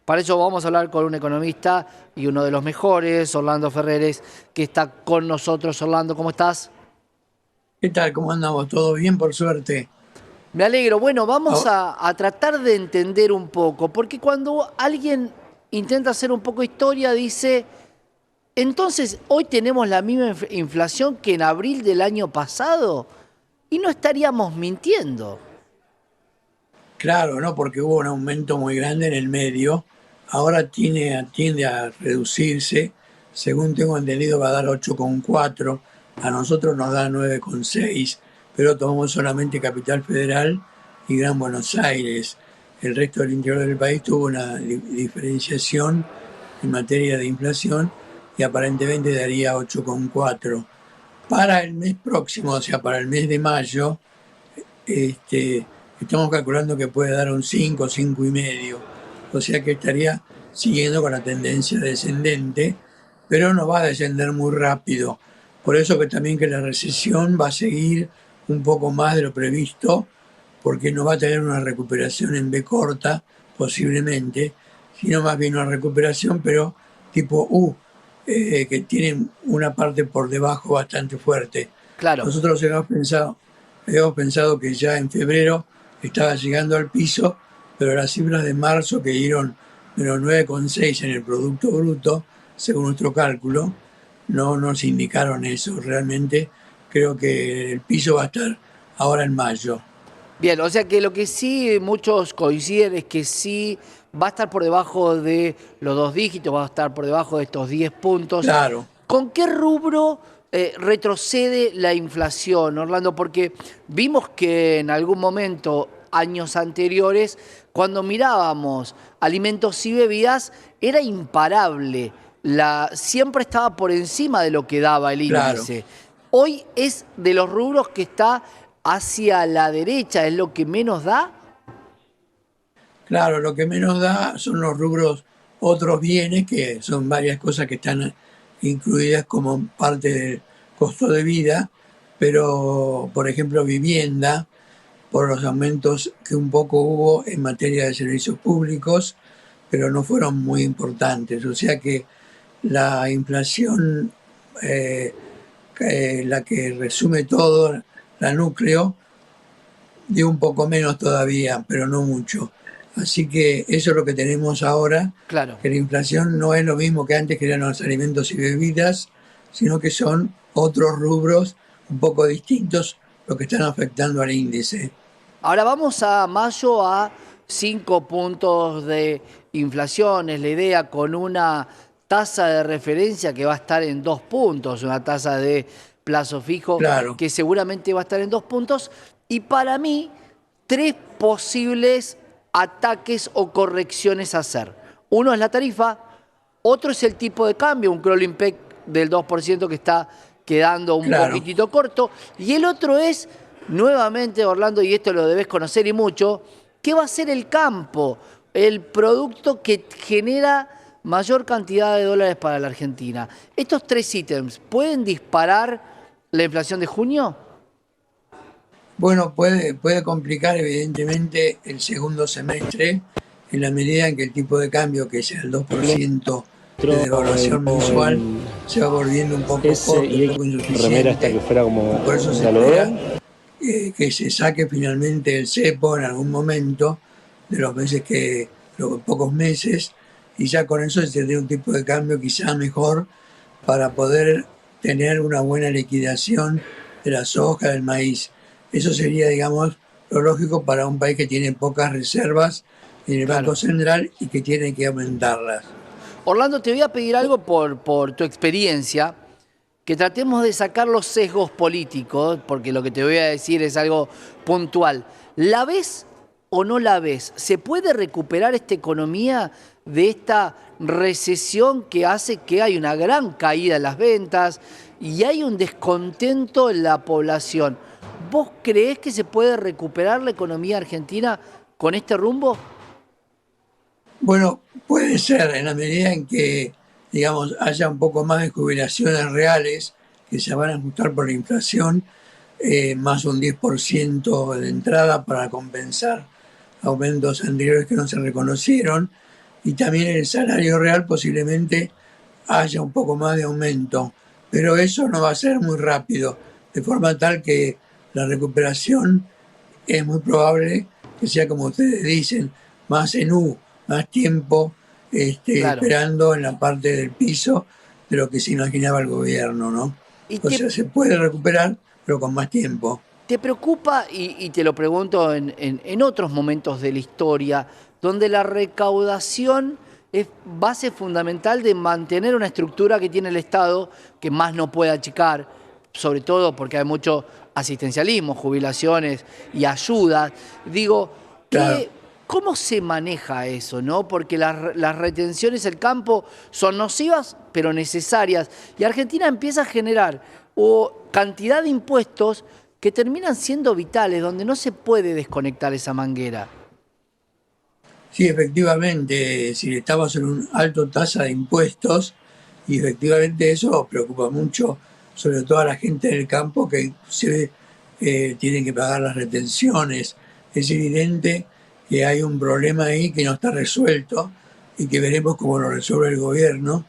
Para eso vamos a hablar con un economista y uno de los mejores, Orlando Ferreres, que está con nosotros. Orlando, ¿cómo estás? ¿Qué tal? ¿Cómo andamos? ¿Todo bien, por suerte? Me alegro. Bueno, vamos Ah, a tratar de entender un poco, porque cuando alguien intenta hacer un poco de historia, dice, entonces hoy tenemos la misma inflación que en abril del año pasado y no estaríamos mintiendo. claro, ¿no? Porque hubo un aumento muy grande en el medio. Ahora tiende a reducirse. Según tengo entendido, va a dar 8,4. A nosotros nos da 9,6, pero tomamos solamente Capital Federal y Gran Buenos Aires. El resto del interior del país tuvo una diferenciación en materia de inflación y aparentemente daría 8,4. Para el mes próximo, o sea, para el mes de mayo, este, estamos calculando que puede dar un 5, 5,5, o sea que estaría siguiendo con la tendencia descendente, pero no va a descender muy rápido. Por eso que también que la recesión va a seguir un poco más de lo previsto, porque no va a tener una recuperación en B corta, posiblemente, sino más bien una recuperación, pero tipo U, que tiene una parte por debajo bastante fuerte. Claro. Nosotros habíamos pensado que ya en febrero estaba llegando al piso, pero las cifras de marzo que dieron menos 9,6 en el Producto Bruto, según nuestro cálculo, no nos indicaron eso. Realmente creo que el piso va a estar ahora en mayo. Bien, o sea que lo que sí muchos coinciden es que sí va a estar por debajo de los dos dígitos, va a estar por debajo de estos 10 puntos. Claro, ¿Con qué rubro retrocede la inflación, Orlando? Porque vimos que en algún momento, años anteriores, cuando mirábamos alimentos y bebidas, era imparable. Siempre estaba por encima de lo que daba el claro. índice. Hoy es de los rubros que está hacia la derecha, es lo que menos da. Claro, lo que menos da son los rubros otros bienes, que son varias cosas que están incluidas como parte del costo de vida, pero por ejemplo vivienda, por los aumentos que un poco hubo en materia de servicios públicos, pero no fueron muy importantes. O sea que la inflación, eh, la que resume todo, la núcleo, dio un poco menos todavía, pero no mucho. Así que eso es lo que tenemos ahora, Claro. que la inflación no es lo mismo que antes, que eran los alimentos y bebidas, sino que son otros rubros un poco distintos los que están afectando al índice. Ahora vamos a mayo a 5 puntos de inflación, es la idea, con una tasa de referencia que va a estar en 2 puntos, una tasa de plazo fijo Claro, que seguramente va a estar en 2 puntos. Y para mí, tres posibles ataques o correcciones a hacer. Uno es la tarifa, otro es el tipo de cambio, un crawling peg del 2% que está quedando un claro. poquitito corto. Y el otro es, nuevamente, Orlando, y esto lo debes conocer y mucho, ¿qué va a ser el campo? El producto que genera mayor cantidad de dólares para la Argentina. ¿Estos tres ítems pueden disparar la inflación de junio? Bueno, puede complicar evidentemente el segundo semestre en la medida en que el tipo de cambio, que es el 2% de devaluación mensual, se va volviendo un poco S corto, un y X, poco remera esta que insuficiente, fuera y como por eso se de espera algodón. que se saque finalmente el cepo en algún momento de los meses los pocos meses, y ya con eso se tendría un tipo de cambio quizá mejor para poder tener una buena liquidación de la soja, del maíz. Eso sería, digamos, lo lógico para un país que tiene pocas reservas en el Claro. Banco Central y que tiene que aumentarlas. Orlando, te voy a pedir algo por tu experiencia, que tratemos de sacar los sesgos políticos, porque lo que te voy a decir es algo puntual. ¿La ves o no la ves? ¿Se puede recuperar esta economía de esta recesión que hace que hay una gran caída en las ventas y hay un descontento en la población? ¿Vos creés que se puede recuperar la economía argentina con este rumbo? Bueno, puede ser en la medida en que, digamos, haya un poco más de jubilaciones reales que se van a ajustar por la inflación, más un 10% de entrada para compensar aumentos anteriores que no se reconocieron. y también el salario real posiblemente haya un poco más de aumento, pero eso no va a ser muy rápido, de forma tal que la recuperación es muy probable que sea como ustedes dicen, más en U, más tiempo Claro. esperando en la parte del piso de lo que se imaginaba el gobierno, ¿no? ¿Y O sea, se puede recuperar, pero con más tiempo. te preocupa, y te lo pregunto en otros momentos de la historia, donde la recaudación es base fundamental de mantener una estructura que tiene el Estado que más no puede achicar, sobre todo porque hay mucho asistencialismo, jubilaciones y ayudas? Digo, Claro. ¿cómo se maneja eso, no? Porque las retenciones del campo son nocivas, pero necesarias. Y Argentina empieza a generar cantidad de impuestos que terminan siendo vitales, donde no se puede desconectar esa manguera. Sí, efectivamente, si estamos en una alta tasa de impuestos, y efectivamente eso preocupa mucho, sobre todo a la gente del campo que se tiene que pagar las retenciones. Es evidente que hay un problema ahí que no está resuelto y que veremos cómo lo resuelve el gobierno.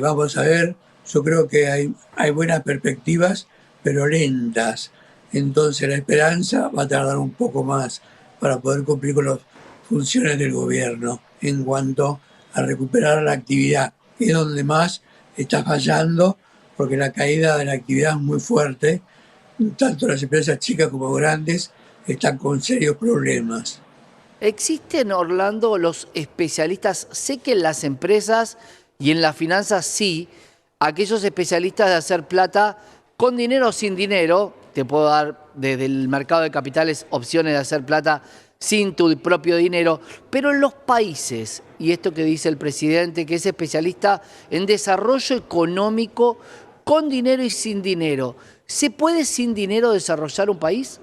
Vamos a ver, yo creo que hay buenas perspectivas, pero lentas. Entonces la esperanza va a tardar un poco más para poder cumplir con las funciones del gobierno en cuanto a recuperar la actividad, que es donde más está fallando, porque la caída de la actividad es muy fuerte, tanto las empresas chicas como grandes están con serios problemas. ¿Existen, Orlando, los especialistas? Sé que en las empresas y en las finanzas sí, aquellos especialistas de hacer plata con dinero o sin dinero, te puedo dar desde el mercado de capitales opciones de hacer plata sin tu propio dinero, pero en los países, y esto que dice el presidente, que es especialista en desarrollo económico con dinero y sin dinero, ¿se puede sin dinero desarrollar un país?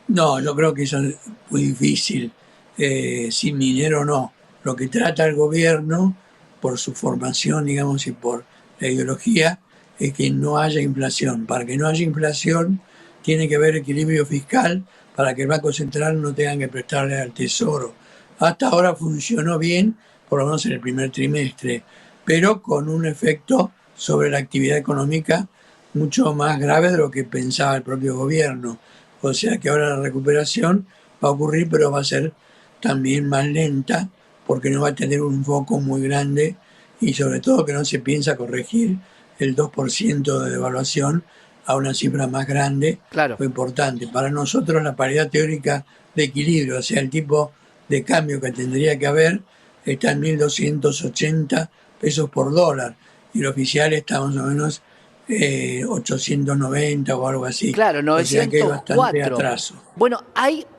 No, yo creo que eso es muy difícil. Sin dinero no. Lo que trata el gobierno, por su formación, digamos, y por la ideología, es que no haya inflación. Para que no haya inflación, tiene que haber equilibrio fiscal para que el Banco Central no tenga que prestarle al Tesoro. Hasta ahora funcionó bien, por lo menos en el primer trimestre, pero con un efecto sobre la actividad económica mucho más grave de lo que pensaba el propio gobierno. O sea que ahora la recuperación va a ocurrir, pero va a ser también más lenta, porque no va a tener un foco muy grande y sobre todo que no se piensa corregir el 2% de devaluación a una cifra más grande Claro. o importante. Para nosotros la paridad teórica de equilibrio, o sea, el tipo de cambio que tendría que haber, está en 1.280 pesos por dólar y el oficial está más o menos 890 o algo así. Claro, O sea que hay bastante 904. atraso. Bueno,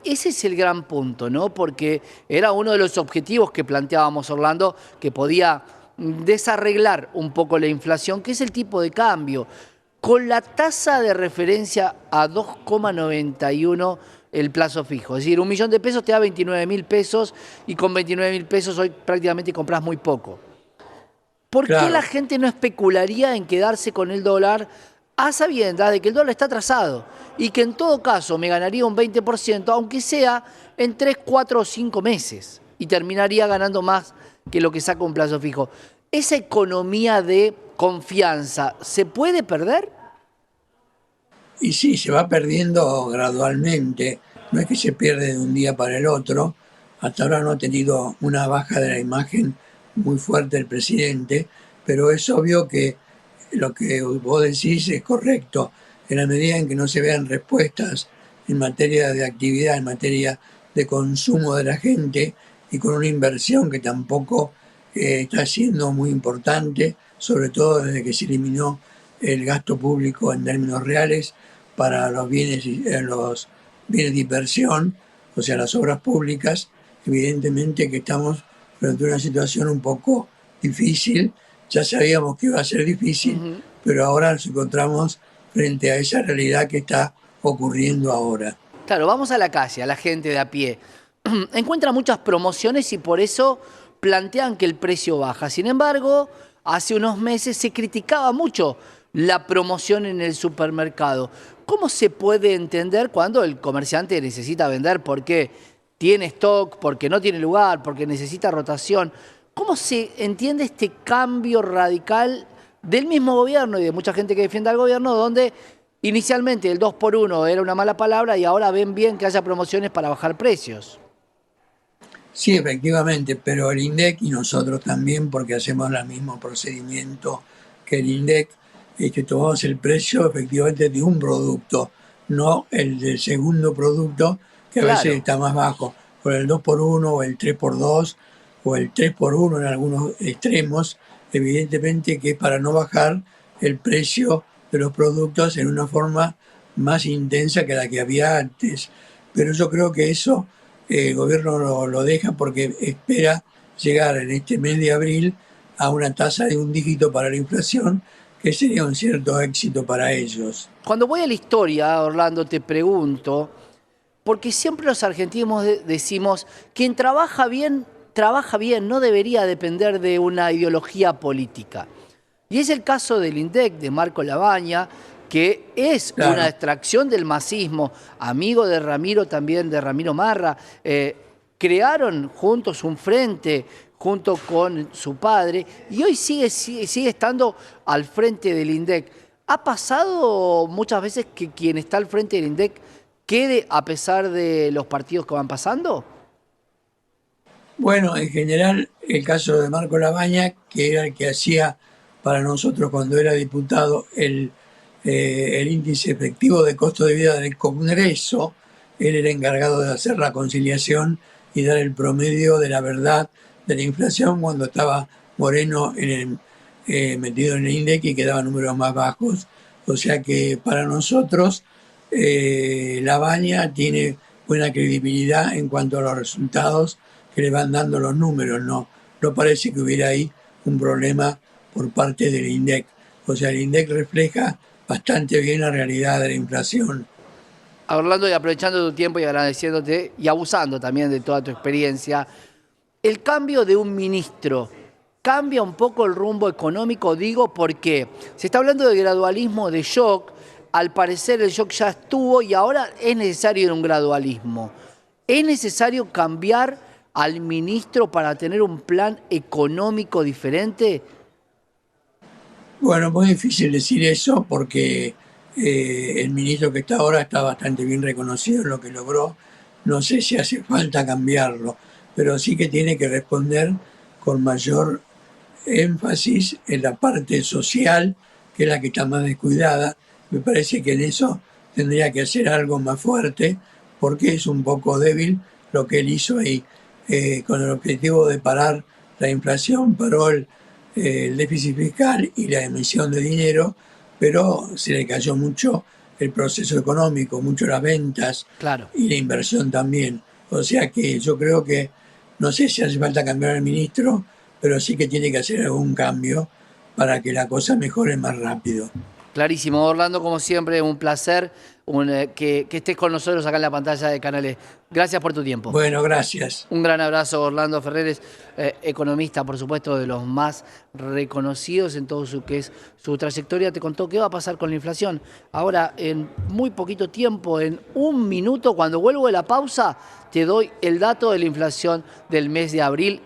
ese es el gran punto, ¿no? Porque era uno de los objetivos que planteábamos, Orlando, que podía desarreglar un poco la inflación, que es el tipo de cambio. Con la tasa de referencia a 2,91 el plazo fijo. Es decir, 1.000.000 de pesos te da 29.000 pesos y con 29.000 pesos hoy prácticamente compras muy poco. ¿Por qué la Claro. gente no especularía en quedarse con el dólar a sabiendas de que el dólar está atrasado y que en todo caso me ganaría un 20%, aunque sea en 3, 4 o 5 meses, y terminaría ganando más que lo que saca un plazo fijo? ¿Esa economía de confianza se puede perder? Y sí, se va perdiendo gradualmente. No es que se pierde de un día para el otro. Hasta ahora no ha tenido una baja de la imagen muy fuerte el presidente, pero es obvio que lo que vos decís es correcto. En la medida en que no se vean respuestas en materia de actividad, en materia de consumo de la gente y con una inversión que tampoco está siendo muy importante, sobre todo desde que se eliminó el gasto público en términos reales para los bienes de inversión, o sea, las obras públicas, evidentemente que estamos frente a una situación un poco difícil. Ya sabíamos que iba a ser difícil, Ujú. pero ahora nos encontramos frente a esa realidad que está ocurriendo ahora. Claro, vamos a la calle, a la gente de a pie. Encuentra muchas promociones y por eso plantean que el precio baja. Sin embargo, hace unos meses se criticaba mucho la promoción en el supermercado. ¿Cómo se puede entender cuando el comerciante necesita vender? ¿Por qué? tiene stock, porque no tiene lugar, porque necesita rotación. ¿Cómo se entiende este cambio radical del mismo gobierno y de mucha gente que defiende al gobierno, donde inicialmente el 2 por 1 era una mala palabra y ahora ven bien que haya promociones para bajar precios? Sí, efectivamente, pero el INDEC y nosotros también, porque hacemos el mismo procedimiento que el INDEC, es que tomamos el precio efectivamente de un producto, no el del segundo producto, que a veces Claro. está más bajo, por el 2 por 1 o el 3 por 2 o el 3 por 1 en algunos extremos, evidentemente que es para no bajar el precio de los productos en una forma más intensa que la que había antes. Pero yo creo que eso el gobierno lo deja porque espera llegar en este mes de abril a una tasa de un dígito para la inflación, que sería un cierto éxito para ellos. Cuando voy a la historia, Orlando, te pregunto, porque siempre los argentinos decimos, quien trabaja bien, no debería depender de una ideología política. Y es el caso del INDEC, de Marco Labaña, que es una Claro. extracción del masismo, amigo de Ramiro también, de Ramiro Marra. Crearon juntos un frente junto con su padre y hoy sigue estando al frente del INDEC. ¿Ha pasado muchas veces que quien está al frente del INDEC quede a pesar de los partidos que van pasando? Bueno, en general, el caso de Marco Labaña, que era el que hacía para nosotros cuando era diputado el índice efectivo de costo de vida del Congreso, él era encargado de hacer la conciliación y dar el promedio de la verdad de la inflación cuando estaba Moreno metido en el INDEC y quedaban números más bajos. O sea que para nosotros Labaña tiene buena credibilidad en cuanto a los resultados que le van dando los números, no parece que hubiera ahí un problema por parte del INDEC. O sea, el INDEC refleja bastante bien la realidad de la inflación. Orlando, y aprovechando tu tiempo y agradeciéndote y abusando también de toda tu experiencia, el cambio de un ministro cambia un poco el rumbo económico, digo, porque se está hablando de gradualismo, de shock, al parecer el shock ya estuvo y ahora es necesario un gradualismo. ¿Es necesario cambiar al ministro para tener un plan económico diferente? Bueno, muy difícil decir eso porque el ministro que está ahora está bastante bien reconocido en lo que logró. No sé si hace falta cambiarlo, pero sí que tiene que responder con mayor énfasis en la parte social, que es la que está más descuidada. Me parece que en eso tendría que hacer algo más fuerte, porque es un poco débil lo que él hizo ahí. Con el objetivo de parar la inflación, paró el déficit fiscal y la emisión de dinero, pero se le cayó mucho el proceso económico, mucho las ventas Claro. y la inversión también. O sea que yo creo que no sé si hace falta cambiar al ministro, pero sí que tiene que hacer algún cambio para que la cosa mejore más rápido. Clarísimo, Orlando, como siempre, un placer que estés con nosotros acá en la pantalla de Canales. Gracias por tu tiempo. Bueno, gracias. Un gran abrazo, Orlando Ferreres, economista, por supuesto, de los más reconocidos en todo su que es su trayectoria. Te contó qué va a pasar con la inflación. Ahora, en muy poquito tiempo, en un minuto, cuando vuelvo de la pausa, te doy el dato de la inflación del mes de abril.